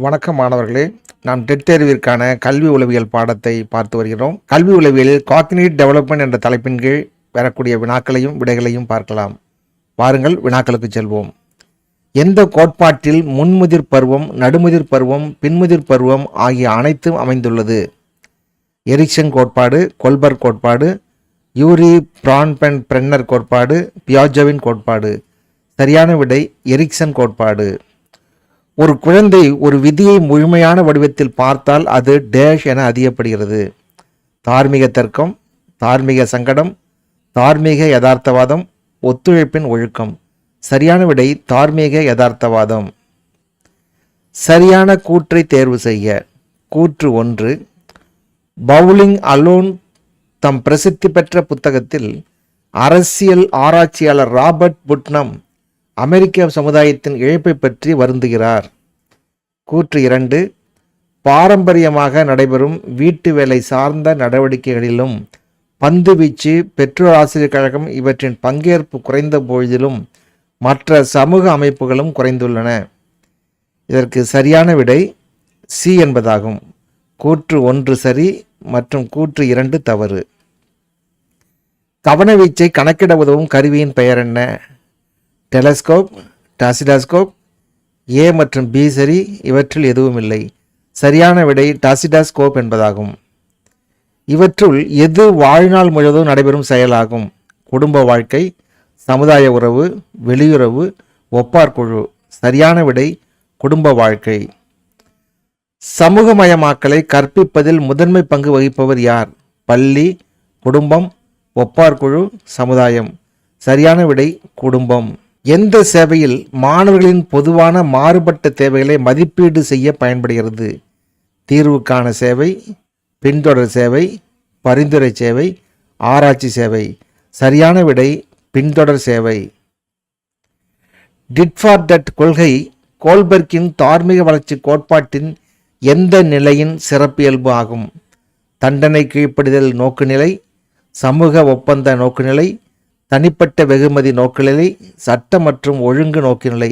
வணக்கம் மாணவர்களே, நாம் டெட் தேர்விற்கான கல்வி உளவியல் பாடத்தை பார்த்து வருகிறோம். கல்வி உளவியலில் காக்னிட்டிவ் டெவலப்மெண்ட் என்ற தலைப்பின் கீழ் வரக்கூடிய வினாக்களையும் விடைகளையும் பார்க்கலாம். வாருங்கள் வினாக்களுக்கு செல்வோம். எந்த கோட்பாட்டில் முன்முதிர் பருவம், நடுமுதிர் பருவம், பின்முதிர் பருவம் ஆகிய அனைத்தும் அமைந்துள்ளது? எரிக்சன் கோட்பாடு, கொல்பர்க் கோட்பாடு, யூரி பிரான்பென்னர் கோட்பாடு, பியாஜெவின் கோட்பாடு. சரியான விடை எரிக்சன் கோட்பாடு. ஒரு குழந்தை ஒரு விதியை முழுமையான வடிவத்தில் பார்த்தால் அது டேஷ் என அறியப்படுகிறது. தார்மீக தர்க்கம், தார்மீக சங்கடம், தார்மீக யதார்த்தவாதம், ஒத்துழைப்பின் ஒழுக்கம். சரியான விடை தார்மீக யதார்த்தவாதம். சரியான கூற்றை தேர்வு செய்ய. கூற்று 1. பவுலிங் அலோன் தம் பிரசித்தி பெற்ற புத்தகத்தில் அரசியல் ஆராய்ச்சியாளர் ராபர்ட் புட்னம் அமெரிக்க சமுதாயத்தின் இழப்பை பற்றி வருந்துகிறார். கூற்று 2. பாரம்பரியமாக நடைபெறும் வீட்டு வேலை சார்ந்த நடவடிக்கைகளிலும் பந்து வீச்சு, பெற்றோர் ஆசிரியர் கழகம் இவற்றின் பங்கேற்பு குறைந்த பொழுதிலும் மற்ற சமூக அமைப்புகளும் குறைந்துள்ளன. இதற்கு சரியான விடை சி என்பதாகும். கூற்று 1 சரி மற்றும் கூற்று 2 தவறு. கவனவீச்சை கணக்கிட உதவும் கருவியின் பெயர் என்ன? டெலஸ்கோப், டாசிடாஸ்கோப். ஏ மற்றும் பி சரி, இவற்றில் எதுவும் இல்லை. சரியான விடை டாசிடாஸ்கோப் என்பதாகும். இவற்றுள் எது வாழ்நாள் முழுவதும் நடைபெறும் செயலாகும்? குடும்ப வாழ்க்கை, சமுதாய உறவு, வெளியுறவு, ஒப்பார்குழு. சரியான விடை குடும்ப வாழ்க்கை. சமூகமயமாக்கலை கற்பிப்பதில் முதன்மை பங்கு வகிப்பவர் யார்? பள்ளி, குடும்பம், ஒப்பார்குழு, சமுதாயம். சரியான விடை குடும்பம். எந்த சேவையில் மாணவர்களின் பொதுவான மாறுபட்ட தேவைகளை மதிப்பீடு செய்ய பயன்படுகிறது? தீர்வுக்கான சேவை, பின்தொடர் சேவை, பரிந்துரை சேவை, ஆராய்ச்சி சேவை. சரியான விடை பின்தொடர் சேவை. டிட் ஃபார் தட் கொள்கை கோல்பர்க்கின் தார்மீக வளர்ச்சி கோட்பாட்டின் எந்த நிலையின் சிறப்பியல்பு ஆகும்? தண்டனை கீழ்ப்படிதல் நோக்குநிலை, சமூக ஒப்பந்த நோக்குநிலை, தனிப்பட்ட வெகுமதி நோக்குநிலை, சட்ட மற்றும் ஒழுங்கு நோக்குநிலை.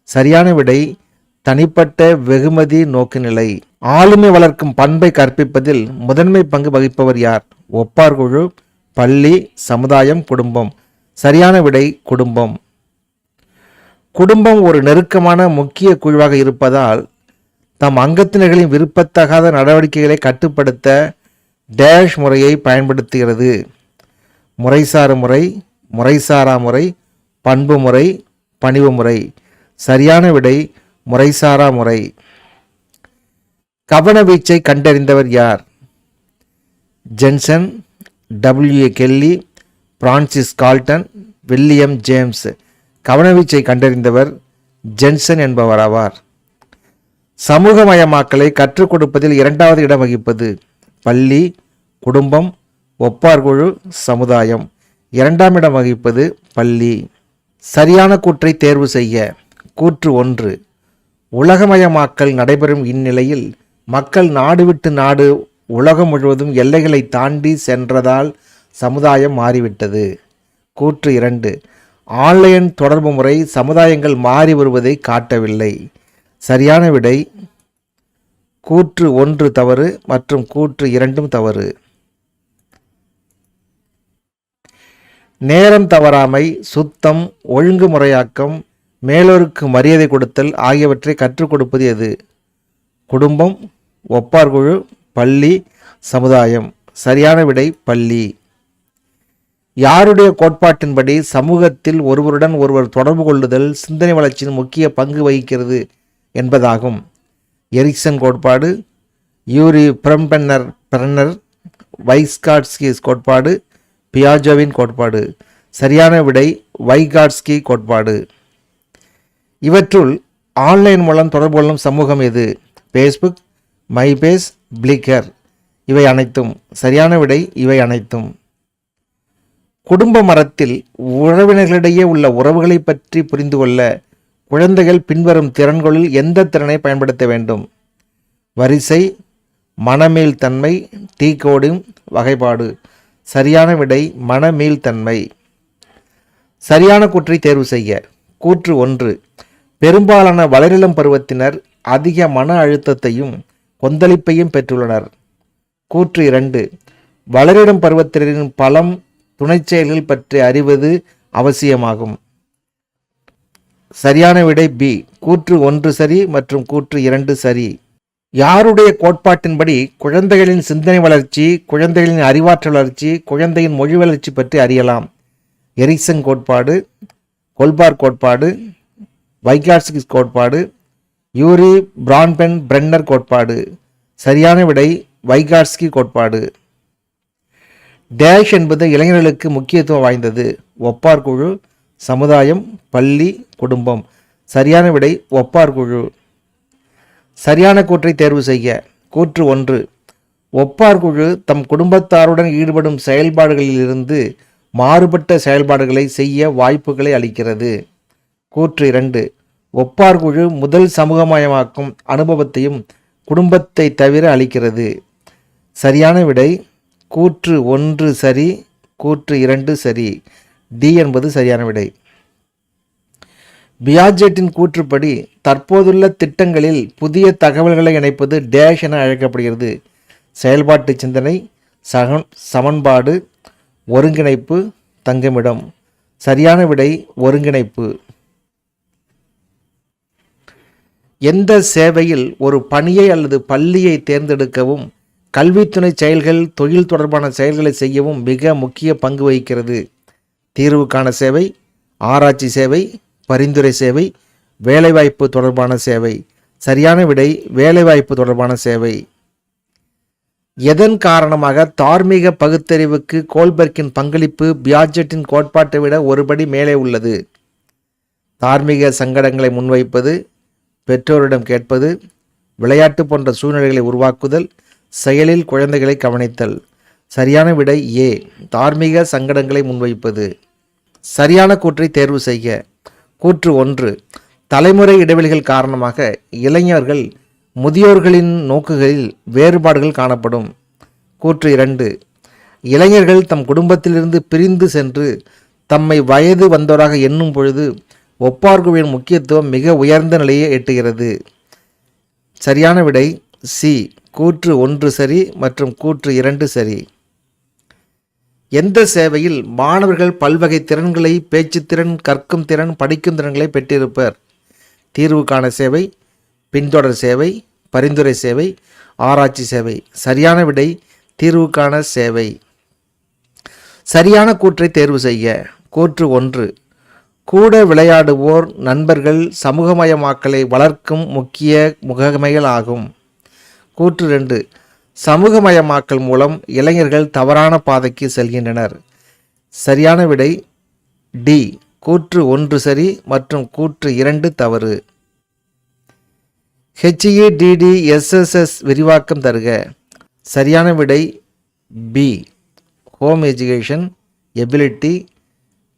சரியான விடை தனிப்பட்ட வெகுமதி நோக்குநிலை. ஆளுமை வளர்க்கும் பண்பை கற்பிப்பதில் முதன்மை பங்கு வகிப்பவர் யார்? ஒப்பார்குழு, பள்ளி, சமுதாயம், குடும்பம். சரியான விடை குடும்பம். குடும்பம் ஒரு நெருக்கமான முக்கிய குழுவாக இருப்பதால் தம் அங்கத்தினர்களின் விருப்பத்தகாத நடவடிக்கைகளை கட்டுப்படுத்த டேஷ் முறையை பயன்படுத்துகிறது. முறைசார் முறை, முறைசாரா முறை, பண்பு முறை, பணிவு முறை. சரியான விடை முறைசாரா முறை. கவனவீச்சை கண்டறிந்தவர் யார்? Jensen, W Kelly, Francis Galton, William James. கவனவீச்சை கண்டறிந்தவர் ஜென்சன் என்பவர் ஆவார். சமூகமயமாக்கலை கற்றுக் கொடுப்பதில் 2வது இடம் வகிப்பது? பள்ளி, குடும்பம், ஒப்பார்குழு, சமுதாயம். 2ஆம் இடம் வகிப்பது பள்ளி. சரியான கூற்றை தேர்வு செய்ய. கூற்று 1. உலகமயமாக்கல் நடைபெறும் இந்நிலையில் மக்கள் நாடு விட்டு நாடு உலகம் முழுவதும் எல்லைகளை தாண்டி சென்றதால் சமுதாயம் மாறிவிட்டது. கூற்று 2. ஆன்லைன் தொடர்பு முறை சமுதாயங்கள் மாறி வருவதை காட்டவில்லை. சரியான விடை கூற்று 1 தவறு மற்றும் கூற்று 2 தவறு. நேரம் தவறாமை, சுத்தம், ஒழுங்குமுறையாக்கம், மேலோருக்கு மரியாதை கொடுத்தல் ஆகியவற்றை கற்றுக் கொடுப்பது எது? குடும்பம், ஒப்பார்குழு, பள்ளி, சமுதாயம். சரியான விடை பள்ளி. யாருடைய கோட்பாட்டின்படி சமூகத்தில் ஒருவருடன் ஒருவர் தொடர்பு கொள்ளுதல் சிந்தனை வளர்ச்சியின் முக்கிய பங்கு வகிக்கிறது என்பதாகும்? எரிக்சன் கோட்பாடு, யூரி பிரான்பென்னர், வைகாட்ஸ்கிஸ் கோட்பாடு, பியாஜெவின் கோட்பாடு. சரியான விடை வைகாட்ஸ்கி கோட்பாடு. இவற்றுள் ஆன்லைன் மூலம் தொடர்பு கொள்ளும் சமூகம் எது? Facebook, MySpace, Flickr. இவை அனைத்தும். சரியான விடை இவை அனைத்தும். குடும்ப மரத்தில் உறவினர்களிடையே உள்ள உறவுகளை பற்றி புரிந்து கொள்ள குழந்தைகள் பின்வரும் திறன்களில் எந்த திறனை பயன்படுத்த வேண்டும்? வரிசை, மனமீள்தன்மை, டீகோடிங், வகைப்பாடு. சரியான விடை மனமீள்தன்மை. சரியான கூற்றை தேர்வு செய்ய. கூற்று 1. பெரும்பாலான வளரிளம் பருவத்தினர் அதிக மன அழுத்தத்தையும் கொந்தளிப்பையும் பெற்றுள்ளனர். கூற்று 2. வளரிடம் பருவத்தினரின் பலம் துணை செயல்கள் பற்றி அறிவது அவசியமாகும். சரியான விடை பி. கூற்று 1 சரி மற்றும் கூற்று 2 சரி. யாருடைய கோட்பாட்டின்படி குழந்தைகளின் சிந்தனை வளர்ச்சி, குழந்தைகளின் அறிவாற்றல் வளர்ச்சி, குழந்தையின் மொழி வளர்ச்சி பற்றி அறியலாம்? எரிக்சன் கோட்பாடு, கொல்பார் கோட்பாடு, வைகாட்ஸ்கி கோட்பாடு, யூரி பிரான்பென் பிரென்னர் கோட்பாடு. சரியான விடை வைகாட்ஸ்கி கோட்பாடு. டேஷ் என்பது இளைஞர்களுக்கு முக்கியத்துவம் வாய்ந்தது. ஒப்பார் குழு, சமுதாயம், பள்ளி, குடும்பம். சரியான விடை ஒப்பார் குழு. சரியான கூற்றை தேர்வு செய்ய. கூற்று 1. ஒப்பார் குழு தம் குடும்பத்தாருடன் ஈடுபடும் செயல்பாடுகளிலிருந்து மாறுபட்ட செயல்பாடுகளை செய்ய வாய்ப்புகளை அளிக்கிறது. கூற்று 2. ஒப்பார் குழு முதல் சமூகமயமாக்கும் அனுபவத்தையும் குடும்பத்தை தவிர அளிக்கிறது. சரியான விடை கூற்று 1 சரி, கூற்று 2 சரி. டி என்பது சரியான விடை. பியாஜெட்டின் கூற்றுப்படி தற்போதுள்ள திட்டங்களில் புதிய தகவல்களை இணைப்பது டேஷ் என அழைக்கப்படுகிறது. செயல்பாட்டு சிந்தனை, சமன்பாடு, ஒருங்கிணைப்பு, தங்குமிடம். சரியான விடை ஒருங்கிணைப்பு. எந்த சேவையில் ஒரு பணியை அல்லது பள்ளியை தேர்ந்தெடுக்கவும் கல்வித்துறை செயல்கள் தொழில் தொடர்பான செயல்களை செய்யவும் மிக முக்கிய பங்கு வகிக்கிறது? தீர்வுக்கான சேவை, ஆராய்ச்சி சேவை, பரிந்துரை சேவை, வேலைவாய்ப்பு தொடர்பான சேவை. சரியான விடை வேலைவாய்ப்பு தொடர்பான சேவை. எதன் காரணமாக தார்மீக பகுத்தறிவுக்கு கோல்பெர்க்கின் பங்களிப்பு பியாஜெட்டின் கோட்பாட்டை விட ஒருபடி மேலே உள்ளது? தார்மீக சங்கடங்களை முன்வைப்பது, பெற்றோரிடம் கேட்பது, விளையாட்டு போன்ற சூழ்நிலைகளை உருவாக்குதல், செயலில் குழந்தைகளை கவனித்தல். சரியான விடை ஏ. தார்மீக சங்கடங்களை முன்வைப்பது. சரியான கூற்றை தேர்வு செய்ய. கூற்று 1. தலைமுறை இடைவெளிகள் காரணமாக இளைஞர்கள் முதியோர்களின் நோக்குகளில் வேறுபாடுகள் காணப்படும். கூற்று 2. இளைஞர்கள் தம் குடும்பத்திலிருந்து பிரிந்து சென்று தம்மை வயது வந்தோராக எண்ணும் பொழுது ஒப்பார்குவின் முக்கியத்துவம் மிக உயர்ந்த நிலையை எட்டுகிறது. சரியான விடை சி. கூற்று 1 சரி மற்றும் கூற்று 2 சரி. எந்த சேவையில் மாணவர்கள் பல்வகை திறன்களை, பேச்சுத்திறன், கற்கும் திறன், படிக்கும் திறன்களை பெற்றிருப்பர்? தீர்வுக்கான சேவை, பின்தொடர் சேவை, பரிந்துரை சேவை, ஆராய்ச்சி சேவை. சரியான விடை தீர்வுக்கான சேவை. சரியான கூற்றை தேர்வு செய்ய. கூற்று 1. கூட விளையாடுவோர் நண்பர்கள் சமூகமயமாக்கலை வளர்க்கும் முக்கிய முகமைகள் ஆகும். கூற்று 2. சமூகமயமாக்கல் மூலம் இளைஞர்கள் தவறான பாதைக்கு செல்கின்றனர். சரியான விடை டி. கூற்று 1 சரி மற்றும் கூற்று 2 தவறு. HEDDSSS விரிவாக்கம் தருக. சரியான விடை பி. Home education, ability,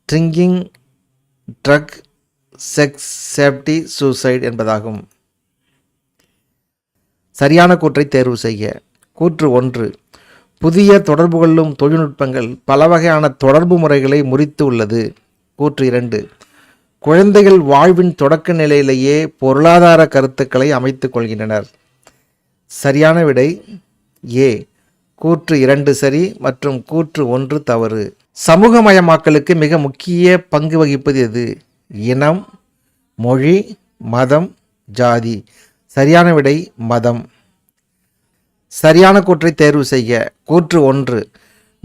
drinking, drug, sex, safety, suicide என்பதாகும். சரியான கூற்றை தேர்வு செய்ய. கூற்று 1. புதிய தொடர்பு கொள்ளும் தொழில்நுட்பங்கள் பல வகையான தொடர்பு முறைகளை முறித்து உள்ளது. கூற்று 2. குழந்தைகள் வாழ்வின் தொடக்க நிலையிலேயே பொருளாதார கருத்துக்களை அமைத்துக் கொள்கின்றனர். சரியான விடை ஏ. கூற்று 2 சரி மற்றும் கூற்று 1 தவறு. சமூகமயமாக்கலுக்கு மிக முக்கிய பங்கு வகிப்பது எது? இனம், மொழி, மதம், ஜாதி. சரியான விடை மதம். சரியான கூற்றை தேர்வு செய்ய. கூற்று 1.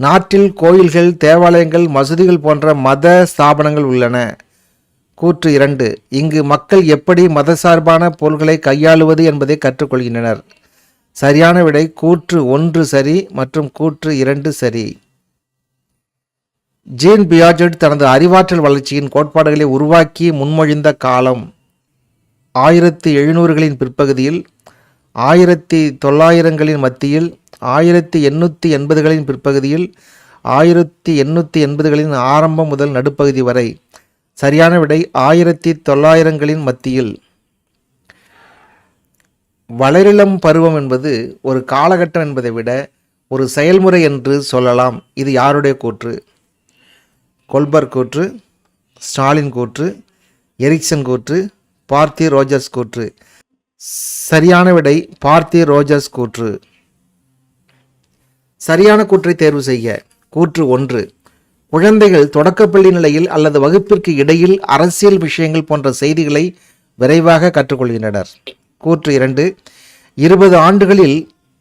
நாட்டில் கோயில்கள், தேவாலயங்கள், மசூதிகள் போன்ற மத ஸ்தாபனங்கள் உள்ளன. கூற்று 2. இங்கு மக்கள் எப்படி மதசார்பான பொருள்களை கையாளுவது என்பதை கற்றுக்கொள்கின்றனர். சரியான விடை கூற்று 1 சரி மற்றும் கூற்று 2 சரி. ஜீன் பியாஜெட் தனது அறிவாற்றல் வளர்ச்சியின் கோட்பாடுகளை உருவாக்கி முன்மொழிந்த காலம் 1700களின் பிற்பகுதியில், 1900களின் மத்தியில், 1880களின் பிற்பகுதியில், 1880களின் ஆரம்பம் முதல் நடுப்பகுதி வரை. சரியான விடை 1900களின் மத்தியில். வளரிளம் பருவம் என்பது ஒரு காலகட்டம் என்பதை விட ஒரு செயல்முறை என்று சொல்லலாம். இது யாருடைய கூற்று? கொல்பர்க் கூற்று, ஸ்டாலின் கூற்று, எரிக்சன் கூற்று, பார்த்தி ரோஜர்ஸ் கூற்று. சரியான விடை பார்த்தி ரோஜர்ஸ் கூற்று. சரியான கூற்றை தேர்வு செய்ய. கூற்று 1. குழந்தைகள் தொடக்கப்பள்ளி நிலையில் அல்லது வகுப்பிற்கு இடையில் அரசியல் விஷயங்கள் போன்ற செய்திகளை விரைவாக கற்றுக்கொள்கின்றனர். கூற்று 2. 20 ஆண்டுகளில்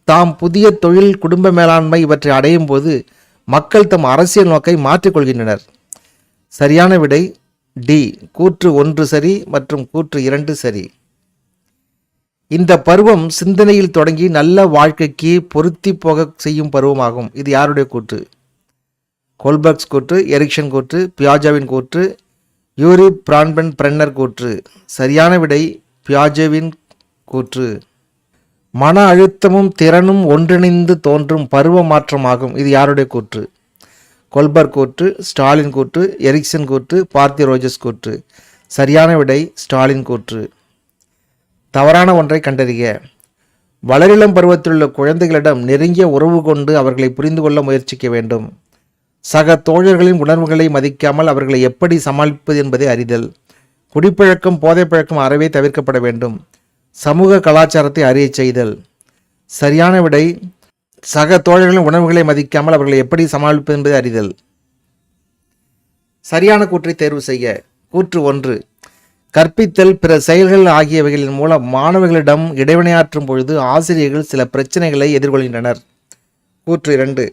தாம் புதிய தொழில், குடும்ப மேலாண்மை இவற்றை அடையும் போது மக்கள் தம் அரசியல் நோக்கை மாற்றிக்கொள்கின்றனர். சரியான விடை டி. கூற்று 1 சரி மற்றும் கூற்று 2 சரி. இந்த பருவம் சிந்தனையில் தொடங்கி நல்ல வாழ்க்கைக்கு பொருத்தி போக செய்யும் பருவமாகும். இது யாருடைய கூற்று? கோல்பர்க்ஸ் கூற்று, எரிக்சன் கூற்று, பியாஜேவின் கூற்று, யூரி பிரான்பன் பிரென்னர் கூற்று. சரியான விடை பியாஜேவின் கூற்று. மன அழுத்தமும் திறனும் ஒன்றிணைந்து தோன்றும் பருவ மாற்றமாகும். இது யாருடைய கூற்று? கோல்பர்க் கூற்று, ஸ்டாலின் கூற்று, எரிக்சன் கூற்று, பார்த்தி ரோஜர்ஸ் கூற்று. சரியான விடை ஸ்டாலின் கூற்று. தவறான ஒன்றை கண்டறிய. வளரிளம் பருவத்திலுள்ள குழந்தைகளிடம் நெருங்கிய உறவு கொண்டு அவர்களை புரிந்து கொள்ள முயற்சிக்க வேண்டும். சக தோழர்களின் உணர்வுகளை மதிக்காமல் அவர்களை எப்படி சமாளிப்பது என்பதை அறிதல். குடிப்பழக்கம், போதைப்பழக்கம் அறவே தவிர்க்கப்பட வேண்டும். சமூக கலாச்சாரத்தை அறிய செய்தல். சரியான விடை சக தோழர்களின் உணர்வுகளை மதிக்காமல் அவர்களை எப்படி சமாளிப்பது என்பதை அறிதல். சரியான கூற்றை தேர்வு செய்ய. கூற்று 1. கற்பித்தல், பிற செயல்கள் ஆகியவைகளின் மூலம் மாணவர்களிடம் இடைவினையாற்றும் பொழுது ஆசிரியர்கள் சில பிரச்சனைகளை எதிர்கொள்கின்றனர். கூற்று 2.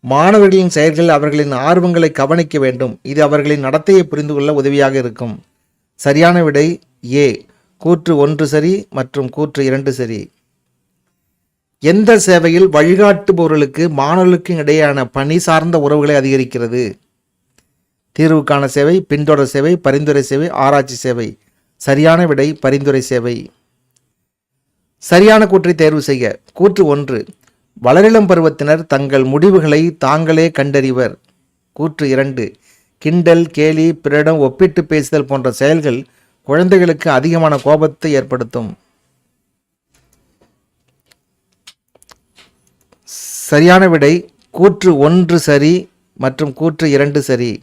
மாணவர்களின் செயல்கள் அவர்களின் ஆர்வங்களை கவனிக்க வேண்டும். இது அவர்களின் நடத்தையை புரிந்து கொள்ள உதவியாக இருக்கும். சரியான விடை ஏ. கூற்று 1 சரி மற்றும் கூற்று 2 சரி. எந்த சேவையில் வழிகாட்டுபவர்களுக்கு மாணவர்களுக்கும் இடையேயான பணி சார்ந்த உறவுகளை அதிகரிக்கிறது? தீர்வுக்கான சேவை, பின்தொடர் சேவை, பரிந்துரை சேவை, ஆராய்ச்சி சேவை. சரியான விடை பரிந்துரை சேவை. சரியான கூற்றை தேர்வு செய்ய. கூற்று 1. வளரிளம் பருவத்தினர் தங்கள் முடிவுகளை தாங்களே கண்டறிவர். கூற்று 2. கிண்டல், கேலி, பிறரிடம் ஒப்பிட்டு பேசுதல் போன்ற செயல்கள் குழந்தைகளுக்கு அதிகமான கோபத்தை ஏற்படுத்தும். சரியான விடை கூற்று 1 சரி மற்றும் கூற்று 2 சரி.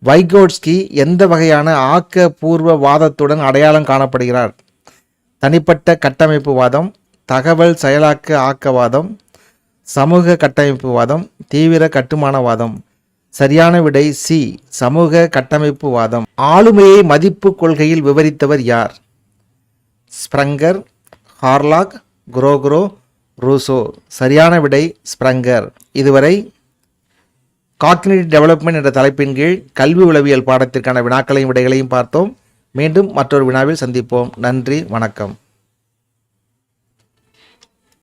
வைகோட்ஸ்கி எந்த வகையான ஆக்கப்பூர்வ வாதத்துடன் அடையாளம் காணப்படுகிறார்? தனிப்பட்ட கட்டமைப்பு வாதம், தகவல் செயலாக்க ஆக்கவாதம், சமூக கட்டமைப்பு வாதம், தீவிர கட்டுமானவாதம். சரியான விடை சி. சமூக கட்டமைப்பு வாதம். ஆளுமையை மதிப்பு கொள்கையில் விவரித்தவர் யார்? ஸ்ப்ரங்கர், ஹார்லாக், குரோக்ரோ, ரூசோ. சரியான விடை ஸ்ப்ரங்கர். இதுவரை காக்னிட்டிவ் டெவலப்மெண்ட் என்ற தலைப்பின் கீழ் கல்வி உளவியல் பாடத்திற்கான வினாக்களையும் விடைகளையும் பார்த்தோம். மீண்டும் மற்றொரு வினாவில் சந்திப்போம். நன்றி, வணக்கம்.